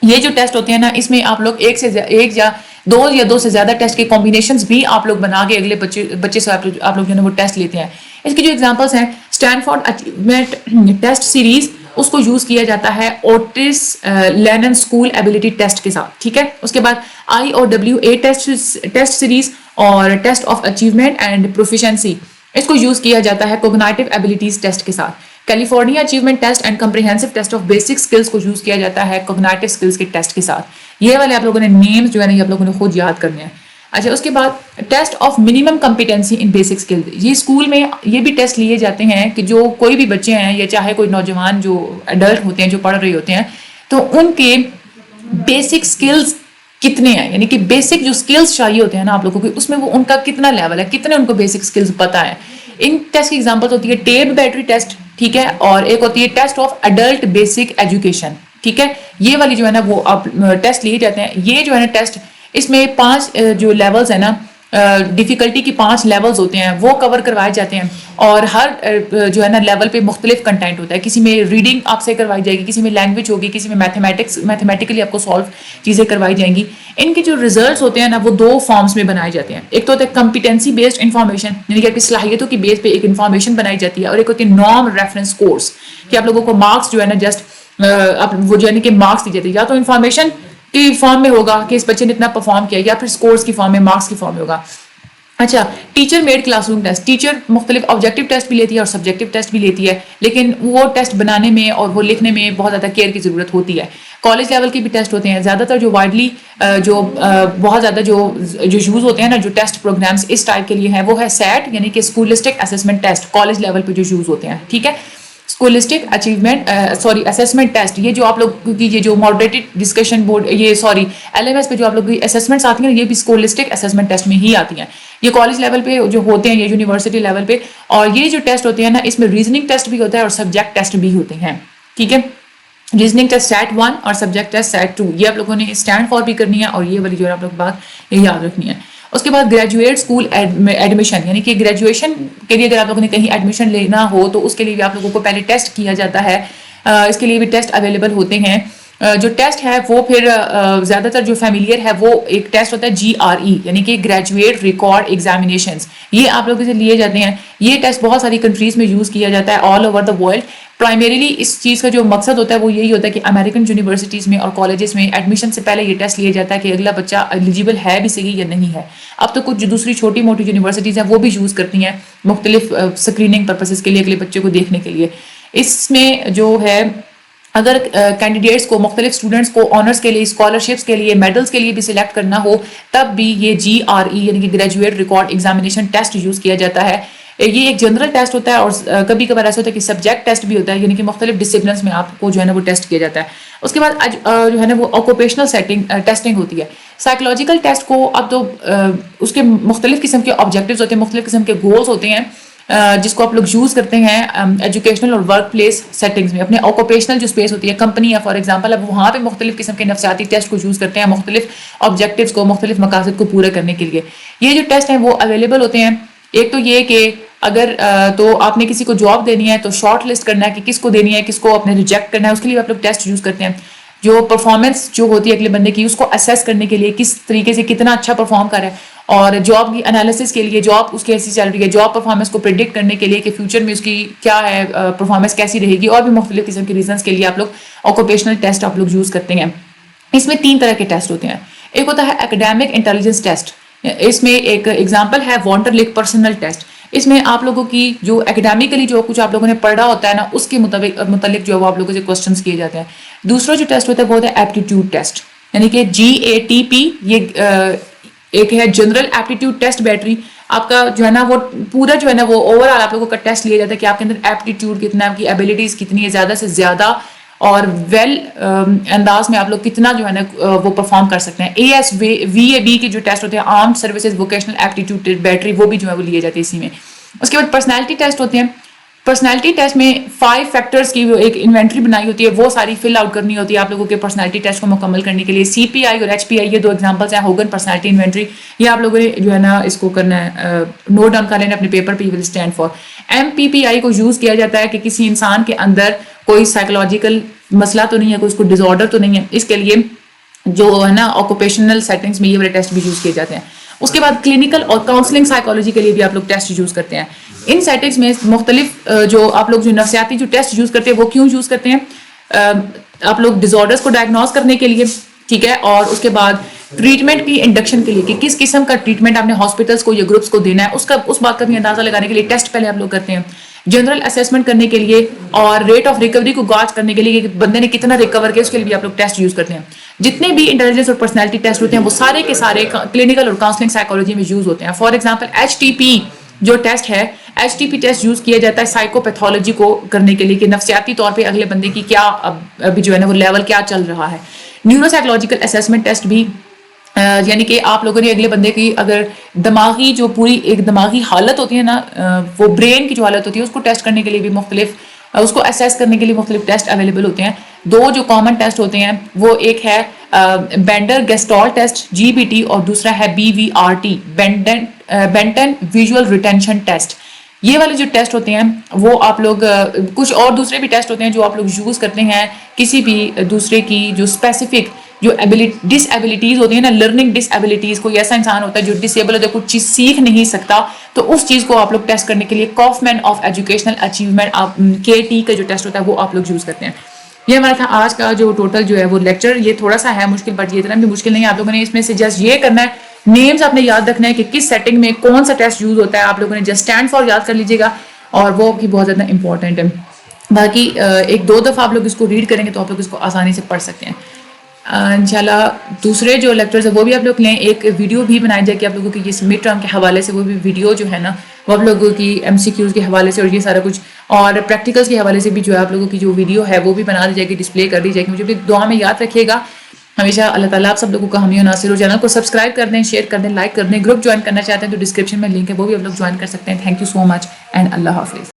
یہ جو ٹیسٹ ہوتے ہیں نا اس میں آپ لوگ ایک یا دو سے زیادہ ٹیسٹ کے کمبینیشنز بھی آپ لوگ بنا کے اگلے بچے سے آپ لوگ جو ہے نا وہ ٹیسٹ لیتے ہیں. اس کی جو ایگزامپلس ہیں اسٹینفورڈ اچیومنٹ ٹیسٹ سیریز، اس کو یوز کیا جاتا ہے Otis Lennon school ability test کے ساتھ. ٹھیک ہے. اس کے بعد IOWA ٹیسٹ سیریز اور test of achievement and proficiency, اس کو یوز کیا جاتا ہے کوگنائٹو ایبلٹیز ٹیسٹ کے ساتھ. California achievement test and comprehensive test of basic skills کو یوز کیا جاتا ہے کوگنائٹو اسکلس کے ٹیسٹ کے ساتھ. یہ والے آپ لوگوں نے نیمز جو ہے نا یہ آپ لوگوں نے خود یاد کرنے ہیں. اچھا اس کے بعد test of minimum competency in basic skill, یہ اسکول میں یہ بھی ٹیسٹ لیے جاتے ہیں کہ جو کوئی بھی بچے ہیں یا چاہے کوئی نوجوان جو ایڈلٹ ہوتے ہیں جو پڑھ رہے ہوتے ہیں تو ان کے بیسک اسکلز کتنے ہیں، یعنی کہ بیسک جو اسکلز چاہیے ہوتے ہیں نا آپ لوگوں کو اس میں وہ ان کا کتنا لیول ہے، کتنے ان کو بیسک اسکلز پتہ ہے. ان ٹیسٹ کی ایگزامپل ہوتی ہے ٹیب بیٹری ٹیسٹ. ٹھیک ہے. اور ایک ہوتی ہے test of adult basic education. ٹھیک ہے. یہ والی جو ہے نا وہ ٹیسٹ لیے جاتے ہیں. یہ جو ہے نا ٹیسٹ اس میں 5 جو لیولز ہیں نا ڈیفیکلٹی کی 5 لیولز ہوتے ہیں وہ کور کروائے جاتے ہیں اور ہر جو ہے نا لیول پہ مختلف کنٹینٹ ہوتا ہے. کسی میں ریڈنگ آپ سے کروائی جائے گی، کسی میں لینگویج ہوگی، کسی میں میتھمیٹیکلی آپ کو سالو چیزیں کروائی جائیں گی. ان کے جو ریزلٹس ہوتے ہیں نا وہ 2 فارمز میں بنائے جاتے ہیں. ایک تو ہوتا ہے کمپیٹنسی بیسڈ انفارمیشن، یعنی کہ آپ کی صلاحیتوں کی بیس پہ ایک انفارمیشن بنائی جاتی ہے، اور ایک ہوتی ہے نارم ریفرنس کورس کہ آپ لوگوں کو مارکس جو ہے نا جسٹ وہ جو ہے کہ مارکس دی جاتے ہیں، یا تو انفارمیشن کی فارم میں ہوگا کہ اس بچے نے اتنا پرفارم کیا، یا پھر اسکورس کی فارم میں، مارکس کی فارم میں ہوگا. اچھا، teacher made class room test. Teacher مختلف آبجیکٹیو ٹیسٹ بھی لیتی ہے اور سبجیکٹیو ٹیسٹ بھی لیتی ہے، لیکن وہ ٹیسٹ بنانے میں اور وہ لکھنے میں بہت زیادہ کیئر کی ضرورت ہوتی ہے. کالج لیول کے بھی ٹیسٹ ہوتے ہیں. زیادہ تر جو وائڈلی جو بہت زیادہ جو یوز ہوتے ہیں نا، جو ٹیسٹ پروگرامس اس ٹائپ کے لیے ہیں، وہ ہے سیٹ، یعنی کہ scholastic assessment test. College level پہ جو یوز ہوتے ہیں، ٹھیک ہے. اسکولسٹک اسسمنٹ ٹیسٹ، یہ جو آپ لوگ کی یہ جو ماڈریٹڈ ڈسکشن بورڈ، یہ LMS پہ جو آپ لوگ کی اسسمنٹس آتی ہیں، یہ بھی اسکولسٹک اسسمنٹ ٹیسٹ میں ہی آتی ہیں. یہ کالج لیول پہ جو ہوتے ہیں، یہ یونیورسٹی لیول پہ. اور یہ جو ٹیسٹ ہوتے ہیں نا، اس میں ریزننگ ٹیسٹ بھی ہوتا ہے اور سبجیکٹ ٹیسٹ بھی ہوتے ہیں، ٹھیک ہے. ریزننگ ٹیسٹ سیٹ 1 اور سبجیکٹ ٹیسٹ سیٹ 2. یہ آپ لوگوں نے اسٹینڈ فار بھی کرنی ہے، اور یہ والی جو ہے آپ لوگ بات یہ یاد رکھنی ہے. اس کے بعد گریجویٹ اسکول ایڈمیشن، یعنی کہ گریجویشن کے لیے اگر آپ لوگوں نے کہیں ایڈمیشن لینا ہو تو اس کے لیے بھی آپ لوگوں کو پہلے ٹیسٹ کیا جاتا ہے. اس کے لیے بھی ٹیسٹ اویلیبل ہوتے ہیں. جو ٹیسٹ ہے وہ پھر زیادہ تر جو فیملیئر ہے وہ ایک ٹیسٹ ہوتا ہے GRE، یعنی کہ گریجویٹ ریکارڈ ایگزامینیشنز. یہ آپ لوگوں سے لیے جاتے ہیں. یہ ٹیسٹ بہت ساری کنٹریز میں یوز کیا جاتا ہے all over the world. Primarily اس چیز کا جو مقصد ہوتا ہے وہ یہی ہوتا ہے کہ امریکن یونیورسٹیز میں اور کالجز میں ایڈمیشن سے پہلے یہ ٹیسٹ لیا جاتا ہے کہ اگلا بچہ ایلیجیبل ہے بھی صحیح یا نہیں ہے. اب تو کچھ جو دوسری چھوٹی موٹی یونیورسٹیز ہیں وہ بھی یوز کرتی ہیں مختلف اسکریننگ پرپسز کے لیے، اگلے بچے کو دیکھنے کے لیے. اس میں جو ہے اگر کینڈیڈیٹس کو، مختلف اسٹوڈنٹس کو آنرس کے لیے، اسکالرشپس کے لیے، میڈلس کے لیے بھی سلیکٹ کرنا ہو، تب بھی یہ GRE یعنی کہ graduate record examination test use کیا جاتا ہے. یہ ایک جنرل ٹیسٹ ہوتا ہے، اور کبھی کبھار ایسا ہوتا ہے کہ سبجیکٹ ٹیسٹ بھی ہوتا ہے، یعنی کہ مختلف ڈسپلنس میں آپ کو جو ہے نا وہ ٹیسٹ کیا جاتا ہے. اس کے بعد جو ہے نا وہ آکوپیشنل ٹیسٹنگ ہوتی ہے. سائیکولوجیکل ٹیسٹ کو اب تو اس کے مختلف قسم کے آبجیکٹیوز ہوتے ہیں، مختلف قسم کے گولز ہوتے ہیں، جس کو آپ لوگ یوز کرتے ہیں ایجوکیشنل اور ورک پلیس سیٹنگز میں. اپنے آکوپیشنل جو اسپیس ہوتی ہے، کمپنی ہے فار ایگزامپل، اب وہاں پہ مختلف قسم کے نفسیاتی ٹیسٹ کو یوز کرتے ہیں مختلف آبجیکٹیوز کو، مختلف مقاصد کو پورا کرنے کے لیے. یہ جو ٹیسٹ ہیں وہ اویلیبل ہوتے ہیں. ایک تو یہ کہ اگر تو آپ نے کسی کو جاب دینی ہے تو شارٹ لسٹ کرنا ہے کہ کس کو دینی ہے، کس کو آپ نے ریجیکٹ کرنا ہے، اس کے لیے آپ لوگ ٹیسٹ یوز کرتے ہیں. جو پرفارمنس جو ہوتی ہے اگلے بندے کی، اس کو اسیس کرنے کے لیے کس طریقے سے کتنا اچھا پرفارم کر رہا ہے. اور جاب کی انالیسس کے لیے، جاب اس کی ایسی چل رہی ہے، جاب پرفارمنس کو پریڈکٹ کرنے کے لیے کہ فیوچر میں اس کی کیا ہے پرفارمنس کیسی رہے گی، اور بھی مختلف قسم کے ریزنس کے لیے آپ لوگ آکوپیشنل ٹیسٹ آپ لوگ یوز کرتے ہیں. اس میں 3 طرح کے ٹیسٹ ہوتے ہیں. ایک ہوتا ہے اکیڈیمک انٹیلیجنس ٹیسٹ. اس میں ایک ایگزامپل ہے وانٹر لک پرسنل ٹیسٹ. اس میں آپ لوگوں کی جو اکیڈیمکلی جو کچھ آپ لوگوں نے پڑھا ہوتا ہے نا، اس کے متعلق جو ہے وہ آپ لوگوں سے کوسچنس کیے جاتے ہیں. دوسرا جو ٹیسٹ ہوتا ہے وہ ہوتا ہے ایپٹیٹیوڈ ٹیسٹ، یعنی کہ GATP. یہ ایک ہے جنرل ایپٹیٹیوڈ ٹیسٹ بیٹری. آپ کا جو ہے نا وہ پورا جو ہے نا وہ اوور آل آپ لوگوں کا ٹیسٹ لیا جاتا ہے کہ آپ کے اندر ایپٹیٹیوڈ کتنا ہے، آپ کی ایبلٹیز کتنی ہے، زیادہ سے زیادہ اور ویل انداز میں آپ لوگ کتنا جو ہے نا وہ پرفارم کر سکتے ہیں. VAB کے جو ٹیسٹ ہوتے ہیں، armed services vocational aptitude battery, وہ بھی جو ہے وہ لیے جاتے ہیں اسی میں. اس کے بعد پرسنالٹی ٹیسٹ ہوتے ہیں. پرسنالٹی ٹیسٹ میں 5 فیکٹرز کی ایک انوینٹری بنائی ہوتی ہے، وہ ساری فل آؤٹ کرنی ہوتی ہے آپ لوگوں کے پرسنالٹی ٹیسٹ کو مکمل کرنے کے لیے. CPI اور HPI یہ 2 ایگزامپلس ہیں، ہوگن پرسنالٹی انوینٹری. یہ آپ لوگوں نے جو ہے نا اس کو کرنا ہے، نوٹ ڈاؤن کر لینا اپنے پیپر پہ. Will stand for. MPPI کو یوز کیا جاتا ہے کہ کسی انسان کے اندر کوئی سائیکولوجیکل مسئلہ تو نہیں ہے، کوئی اس کو ڈس آرڈر تو نہیں ہے. اس کے لیے جو ہے نا آکوپیشنل سیٹنگز میں یہ والے ٹیسٹ بھی یوز کیے جاتے ہیں. اس کے بعد کلینکل اور کاؤنسلنگ سائیکالوجی کے لیے بھی آپ لوگ ٹیسٹ یوز کرتے ہیں. ان سیٹنگز میں مختلف جو آپ لوگ جو نفسیاتی جو ٹیسٹ یوز کرتے ہیں وہ کیوں یوز کرتے ہیں؟ آپ لوگ ڈس آرڈرس کو ڈائگنوز کرنے کے لیے، ٹھیک ہے. اور اس کے بعد ٹریٹمنٹ کی انڈکشن کے لیے کہ کس قسم کا ٹریٹمنٹ آپ نے ہاسپٹلس کو یا گروپس کو دینا ہے، اس بات کا بھی اندازہ لگانے کے لیے ٹیسٹ پہلے آپ لوگ کرتے ہیں. جنرل اسیسمنٹ کرنے کے لیے اور ریٹ آف ریکوری کو گاج کرنے کے لیے کہ بندے نے کتنا ریکور کیا، اس کے لیے بھی آپ لوگ ٹیسٹ یوز کرتے ہیں. جتنے بھی انٹیلیجنس اور پرسنالٹی ٹیسٹ ہوتے ہیں وہ سارے کے سارے کلینکل اور کاؤنسلنگ سائیکالوجی میں یوز ہوتے ہیں. فار ایگزامپل HTP جو ٹیسٹ ہے، HTP ٹیسٹ یوز کیا جاتا ہے سائیکو پیتھولوجی کو کرنے کے لیے کہ نفسیاتی طور پہ اگلے بندے کی کیا ابھی جو ہے نا وہ لیول کیا چل رہا ہے. نیورو سائیکولوجیکل اسیسمنٹ ٹیسٹ بھی، یعنی کہ آپ لوگوں نے اگلے بندے کی اگر دماغی جو پوری ایک دماغی حالت ہوتی ہے نا، وہ برین کی جو حالت ہوتی ہے اس کو ٹیسٹ کرنے کے لیے بھی مختلف، اس کو اسیس کرنے کے لیے مختلف ٹیسٹ اویلیبل ہوتے ہیں. 2 جو کامن ٹیسٹ ہوتے ہیں وہ ایک ہے بینڈر گیسٹال ٹیسٹ GBT اور دوسرا ہے BVRT Benton visual retention test. یہ والے جو ٹیسٹ ہوتے ہیں وہ آپ لوگ کچھ اور دوسرے بھی ٹیسٹ ہوتے ہیں جو آپ لوگ یوز کرتے ہیں کسی بھی دوسرے کی جو اسپیسیفک جو ڈس ایبلٹیز ہوتی ہیں نا، لرننگ ڈس ایبلٹیز. کوئی ایسا انسان ہوتا ہے جو ڈسیبل ہوتا ہے، کچھ چیز سیکھ نہیں سکتا، تو اس چیز کو آپ لوگ ٹیسٹ کرنے کے لیے کافمین آف ایجوکیشنل اچیومنٹ KT کا جو ٹیسٹ ہوتا ہے وہ آپ لوگ یوز کرتے ہیں. یہ ہمارا تھا آج کا جو ٹوٹل جو ہے وہ لیکچر. یہ تھوڑا سا ہے مشکل بٹ یہ اتنا بھی مشکل نہیں ہے. آپ لوگوں نے اس میں سے جسٹ یہ کرنا ہے, نیمز آپ نے یاد رکھنا ہے کہ کس سیٹنگ میں کون سا ٹیسٹ یوز ہوتا ہے. آپ لوگوں نے جسٹ اسٹینڈ فار یاد کر لیجیے گا اور وہ بھی بہت زیادہ امپورٹنٹ ہے. باقی ایک دو دفعہ آپ لوگ اس کو ریڈ کریں گے تو آپ لوگ اس کو آسانی سے پڑھ سکتے ہیں انشاءاللہ. دوسرے جو لیکچرز ہیں وہ بھی آپ لوگ لیں. ایک ویڈیو بھی بنائی جائے کہ آپ لوگوں کی یہ مڈ ٹرم کے حوالے سے وہ بھی ویڈیو جو ہے نا وہ آپ لوگوں کی ایم سی کیوز کے حوالے سے اور یہ سارا کچھ اور پریکٹیکلس کے حوالے سے بھی جو ہے آپ لوگوں کی جو ویڈیو ہے وہ بھی بنا دی جائے گی, ڈسپلے کر دی جائے گی. مجھے بھی دعا میں یاد رکھیے گا ہمیشہ. اللہ تعالیٰ آپ سب لوگوں کا حامی و ناصر ہو. چینل کو سبسکرائب کر دیں, شیئر کر دیں, لائک کر دیں. گروپ جوائن کرنا چاہتے ہیں تو ڈسکرپشن میں لنک ہے, وہ بھی آپ لوگ جوائن کر سکتے ہیں. Thank you so much and اللہ حافظ.